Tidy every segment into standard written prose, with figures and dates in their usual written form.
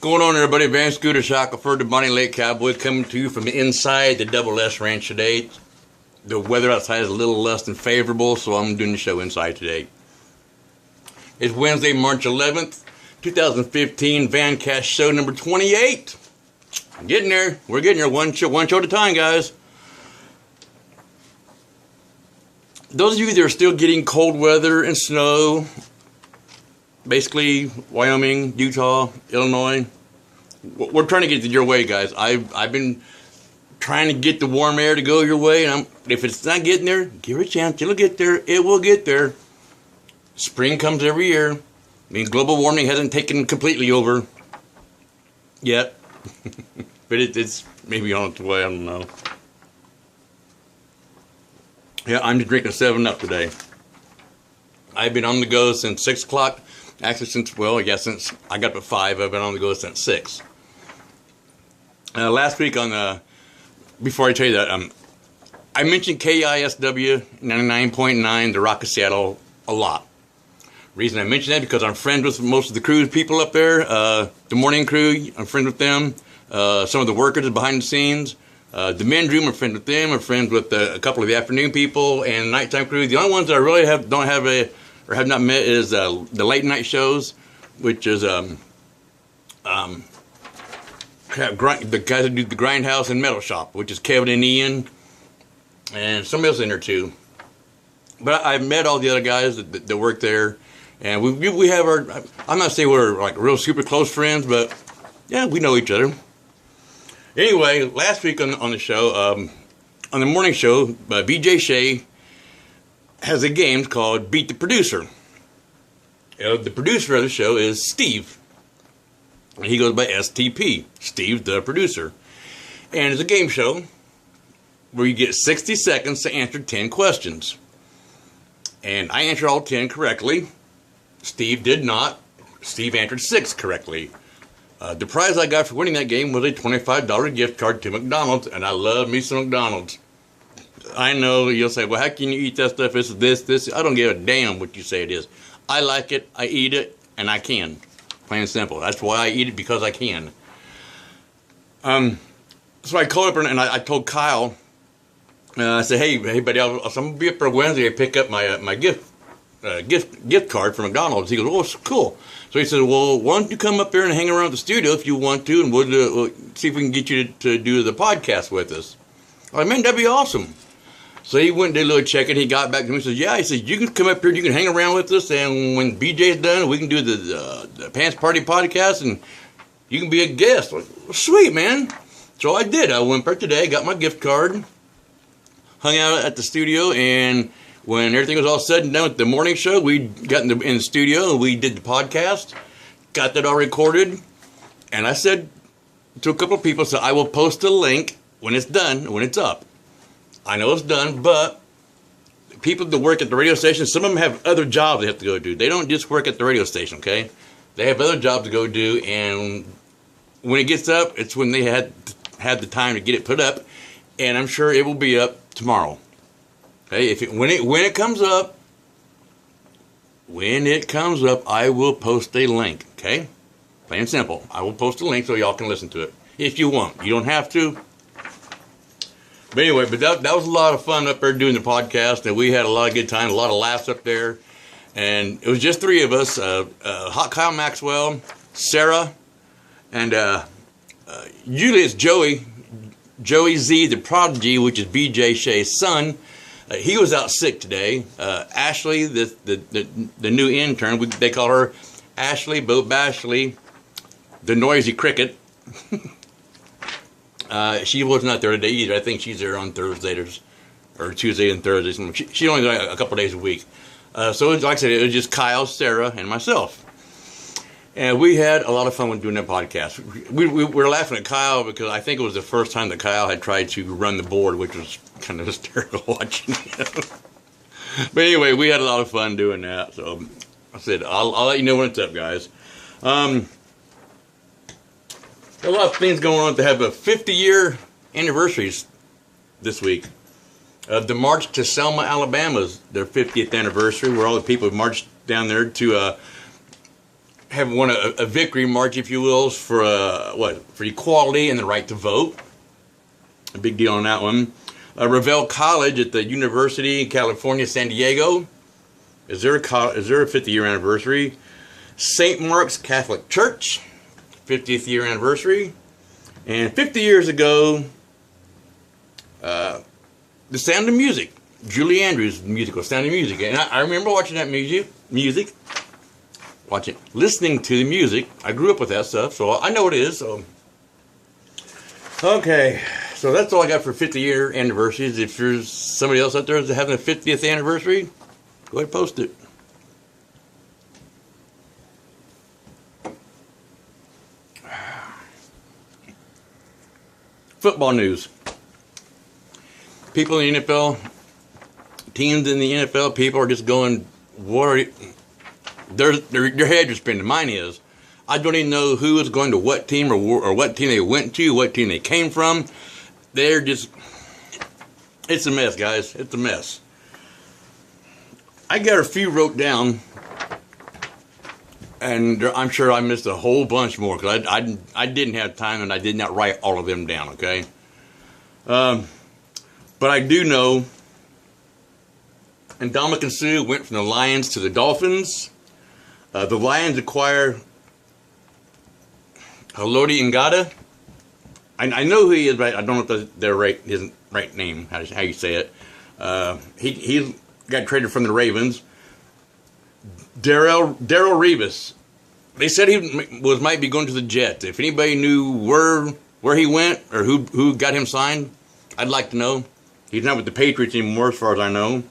Going on, everybody? Van Scooter, Shackelford, the Bonnie Lake Cowboy, coming to you from inside the Double S Ranch today. The weather outside is a little less than favorable, so I'm doing the show inside today. It's Wednesday, March 11th, 2015, VanCast Show number 28. Getting there. We're getting there one show at a time, guys. Those of you that are still getting cold weather and snow, basically Wyoming, Utah, Illinois, we're trying to get it your way, guys. I've been trying to get the warm air to go your way, and if it's not getting there, give it a chance. It'll get there. It will get there. Spring comes every year. I mean, global warming hasn't taken completely over yet, but it's maybe on its way. I don't know. Yeah, I'm just drinking 7-Up today. I've been on the go since 6 o'clock. Actually, since I got up at 5, I've been on the go since 6. Last week before I tell you that, I mentioned KISW 99.9, the Rock of Seattle, a lot. Reason I mention that because I'm friends with most of the crew people up there. The morning crew, I'm friends with them. Some of the workers behind the scenes. The men's room, I'm friends with them. I'm friends with a couple of the afternoon people and the nighttime crew. The only ones that I really have not met is the late night shows, which is the guys that do the Grindhouse and Metal Shop, which is Kevin and Ian, and somebody else in there too. But I've met all the other guys that work there, and we have our. I'm not saying we're like real super close friends, but yeah, we know each other. Anyway, last week on the show, on the morning show, BJ Shea has a game called Beat the Producer. The producer of the show is Steve. He goes by STP, Steve the producer. And it's a game show where you get 60 seconds to answer 10 questions. And I answered all 10 correctly. Steve did not. Steve answered 6 correctly. The prize I got for winning that game was a $25 gift card to McDonald's, and I love me some McDonald's. I know you'll say, well, how can you eat that stuff? It's this. I don't give a damn what you say it is. I like it, I eat it, and I can. Plain and simple. That's why I eat it, because I can. So I called up and I told Kyle, I said, hey, buddy, I'm going to be up for Wednesday to pick up my gift card from McDonald's. He goes, oh, cool. So he said, well, why don't you come up there and hang around the studio if you want to, and we'll see if we can get you to do the podcast with us. I said, man, that'd be awesome. So he went and did a little check, and he got back to me and said, yeah, he said, you can come up here, you can hang around with us, and when BJ's done, we can do the Pants Party podcast, and you can be a guest. Like, well, sweet, man. So I did. I went there today, got my gift card, hung out at the studio, and when everything was all said and done with the morning show, we got in the studio, and we did the podcast, got that all recorded, and I said to a couple of people, I will post a link when it's done, when it's up. I know it's done, but people that work at the radio station, some of them have other jobs they have to go do. They don't just work at the radio station, okay? They have other jobs to go do, and when it gets up, it's when they had the time to get it put up, and I'm sure it will be up tomorrow. Okay, when it comes up, I will post a link, okay? Plain and simple. I will post a link so y'all can listen to it if you want. You don't have to. But anyway, that was a lot of fun up there doing the podcast, and we had a lot of good time, a lot of laughs up there. And it was just 3 of us, Hot Kyle Maxwell, Sarah, and usually it's Joey Z, the prodigy, which is BJ Shea's son. He was out sick today. Ashley, the new intern, they call her Ashley Bo Bashley, the noisy cricket. She was not there today either. I think she's there on Thursdays or Tuesday and Thursdays. She only there a couple days a week. So like I said, it was just Kyle, Sarah, and myself. And we had a lot of fun with doing that podcast. We were laughing at Kyle because I think it was the first time that Kyle had tried to run the board, which was kind of hysterical watching him. But anyway, we had a lot of fun doing that. So I said, I'll let you know when it's up, guys. A lot of things going on to have a 50-year anniversaries this week. The march to Selma, Alabama's their 50th anniversary, where all the people have marched down there to have won a victory march, if you will, for for equality and the right to vote. A big deal on that one. Revelle College at the University of California, San Diego is their 50-year anniversary. St. Mark's Catholic Church, 50th year anniversary. And 50 years ago, The Sound of Music, Julie Andrews' musical Sound of Music. And I remember watching that listening to the music. I grew up with that stuff, so I know what it is. So, okay, so that's all I got for 50-year anniversaries. If there's somebody else out there that's having a 50th anniversary, go ahead and post it. Football news. People in the NFL, teams in the NFL, people are just going, their heads are spinning. Mine is. I don't even know who is going to what team or what team they went to, what team they came from. They're just, it's a mess, guys. It's a mess. I got a few wrote down, and I'm sure I missed a whole bunch more because I didn't have time and I did not write all of them down, okay? But I do know, and Ndamukong Suh went from the Lions to the Dolphins. The Lions acquire Haloti Ngata. I know who he is, but I don't know if his right name, how you say it. He got traded from the Ravens. Darrelle Revis. They said he might be going to the Jets. If anybody knew where he went or who got him signed, I'd like to know. He's not with the Patriots anymore, as far as I know.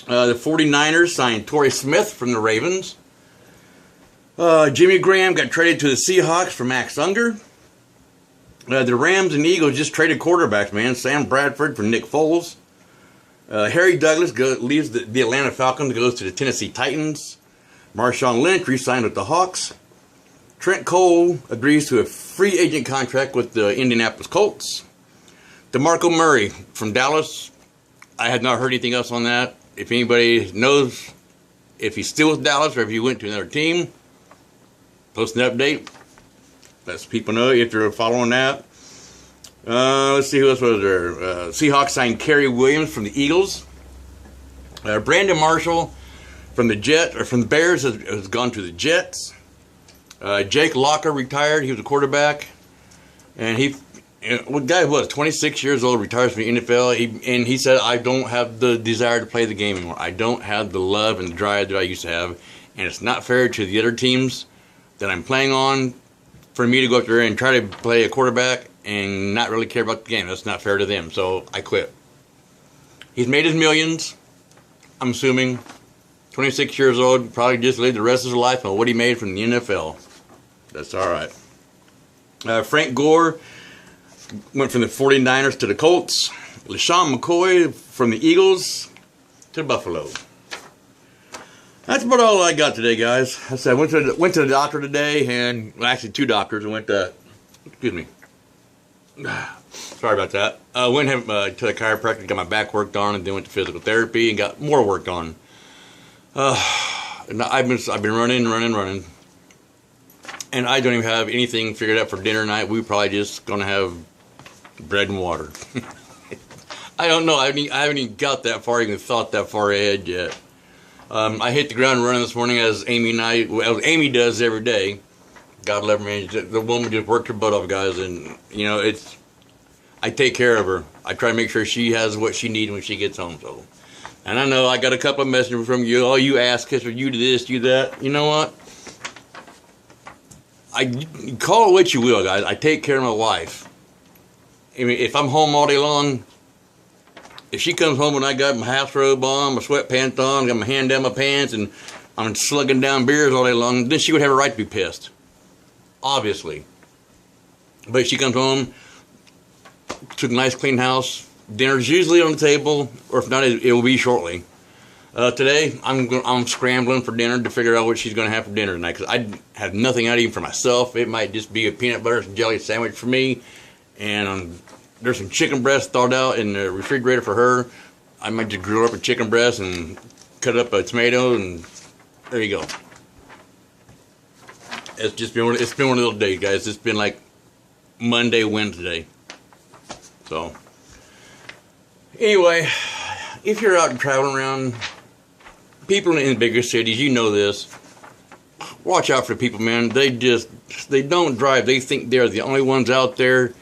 The 49ers signed Torrey Smith from the Ravens. Jimmy Graham got traded to the Seahawks for Max Unger. The Rams and Eagles just traded quarterbacks, man. Sam Bradford for Nick Foles. Harry Douglas leaves the Atlanta Falcons, goes to the Tennessee Titans. Marshawn Lynch re-signed with the Hawks. Trent Cole agrees to a free agent contract with the Indianapolis Colts. DeMarco Murray from Dallas. I have not heard anything else on that. If anybody knows if he's still with Dallas or if he went to another team, post an update. Let people know if they're following that. Let's see who else was there. Seahawks signed Kerry Williams from the Eagles. Brandon Marshall from the Bears has gone to the Jets. Jake Locker retired. He was a quarterback, and guy was 26 years old, retires from the NFL. He said, "I don't have the desire to play the game anymore. I don't have the love and the drive that I used to have, and it's not fair to the other teams that I'm playing on for me to go up there and try to play a quarterback and not really care about the game. That's not fair to them. So I quit." He's made his millions, I'm assuming. 26 years old, probably just lived the rest of his life on what he made from the NFL. That's all right. Frank Gore went from the 49ers to the Colts. LaShawn McCoy from the Eagles to Buffalo. That's about all I got today, guys. I said I went to the doctor today, and actually two doctors. I went to, excuse me. Sorry about that. I went to the chiropractor, got my back worked on, and then went to physical therapy and got more work on. I've been running, and I don't even have anything figured out for dinner tonight. We're probably just gonna have bread and water. I don't know. I haven't even got that far, even thought that far ahead yet. I hit the ground running this morning as Amy does every day. God love her, man. The woman just worked her butt off, guys, and you know I take care of her. I try to make sure she has what she needs when she gets home. So, and I know I got a couple of messages from you. Oh, you ask us, you do this, you that. You know what? Call it what you will, guys. I take care of my wife. I mean, if I'm home all day long, if she comes home and I got my house robe on, my sweatpants on, got my hand down my pants, and I'm slugging down beers all day long, then she would have a right to be pissed. Obviously. But if she comes home, took a nice clean house, dinner's usually on the table, or if not, it will be shortly. Today, I'm scrambling for dinner to figure out what she's going to have for dinner tonight, because I have nothing out even for myself. It might just be a peanut butter and jelly sandwich for me, and there's some chicken breast thawed out in the refrigerator for her. I might just grill up a chicken breast and cut up a tomato, and there you go. it's just been it's been one of those days, guys. It's been like Monday, Wednesday. So anyway, if you're out and traveling around, people in bigger cities, you know this. Watch out for people, man. They don't drive. They think they're the only ones out there.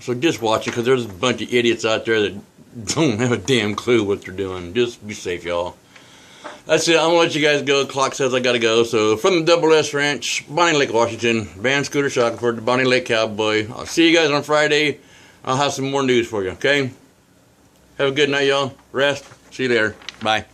So just watch it, because there's a bunch of idiots out there that don't have a damn clue what they're doing. Just be safe, y'all. That's it. I'm going to let you guys go. The clock says I got to go. So from the Double S Ranch, Bonnie Lake, Washington, Van Scooter Shackelford, the Bonnie Lake Cowboy. I'll see you guys on Friday. I'll have some more news for you, okay? Have a good night, y'all. Rest. See you later. Bye.